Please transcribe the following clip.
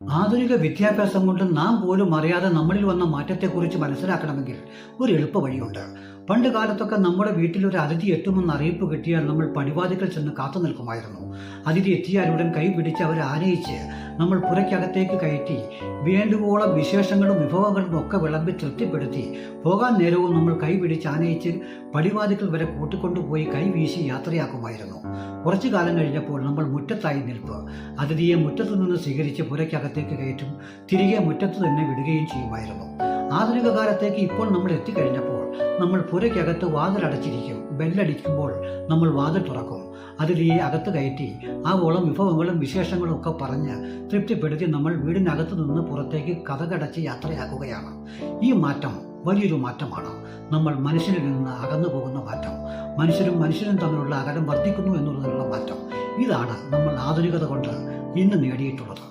ആധുനിക വിദ്യാഭ്യാസം കൊണ്ട് നാം പോലും അറിയാതെ നമ്മളിൽ വന്ന മാറ്റത്തെക്കുറിച്ച് മനസ്സിലാക്കണമെങ്കിൽ ഒരു എളുപ്പ വഴിയുണ്ട്. പണ്ട് കാലത്തൊക്കെ നമ്മുടെ വീട്ടിൽ ഒരു അതിഥി എത്തുമെന്ന് അറിയിപ്പ് കിട്ടിയാൽ നമ്മൾ പടിവാതിക്കൽ ചെന്ന് കാത്തു നിൽക്കുമായിരുന്നു. അതിഥി എത്തിയാലുടൻ കൈ പിടിച്ച് അവരെ ആനയിച്ച് നമ്മൾ പുരയ്ക്കകത്തേക്ക് കയറ്റി വേണ്ടുവോളം വിശേഷങ്ങളും വിഭവങ്ങളും ഒക്കെ വിളമ്പി തൃപ്തിപ്പെടുത്തി പോകാൻ നേരവും നമ്മൾ കൈ പിടിച്ച് ആനയിച്ച് പടിവാതിക്കൽ വരെ കൂട്ടിക്കൊണ്ടുപോയി കൈ വീശി യാത്രയാക്കുമായിരുന്നു. കുറച്ചു കാലം കഴിഞ്ഞപ്പോൾ നമ്മൾ മുറ്റത്തായി നിൽപ്പ്. അതിഥിയെ മുറ്റത്തു നിന്ന് സ്വീകരിച്ച് പുരയ്ക്കകത്തേക്ക് കയറ്റും, തിരികെ മുറ്റത്ത് തന്നെ വിടുകയും ചെയ്യുമായിരുന്നു. ആധുനിക കാലത്തേക്ക് ഇപ്പോൾ നമ്മൾ എത്തിക്കഴിഞ്ഞപ്പോൾ നമ്മൾ പുരയ്ക്കകത്ത് വാതിലടച്ചിരിക്കും. ബെല്ലടിക്കുമ്പോൾ നമ്മൾ വാതിൽ തുറക്കും. അതിഥിയെ അകത്ത് കയറ്റി ആവോളം വിഭവങ്ങളും വിശേഷങ്ങളും ഒക്കെ പറഞ്ഞ് തൃപ്തിപ്പെടുത്തി നമ്മൾ വീടിനകത്തു നിന്ന് പുറത്തേക്ക് കതകടച്ച് യാത്രയാക്കുകയാണ്. ഈ മാറ്റം വലിയൊരു മാറ്റമാണ്. നമ്മൾ മനുഷ്യനിൽ നിന്ന് അകന്നു പോകുന്ന മാറ്റം, മനുഷ്യരും തമ്മിലുള്ള അകലം വർദ്ധിക്കുന്നു എന്നുള്ളതിനുള്ള മാറ്റം. ഇതാണ് നമ്മൾ ആധുനികത കൊണ്ട് ഇന്ന് നേടിയിട്ടുള്ളത്.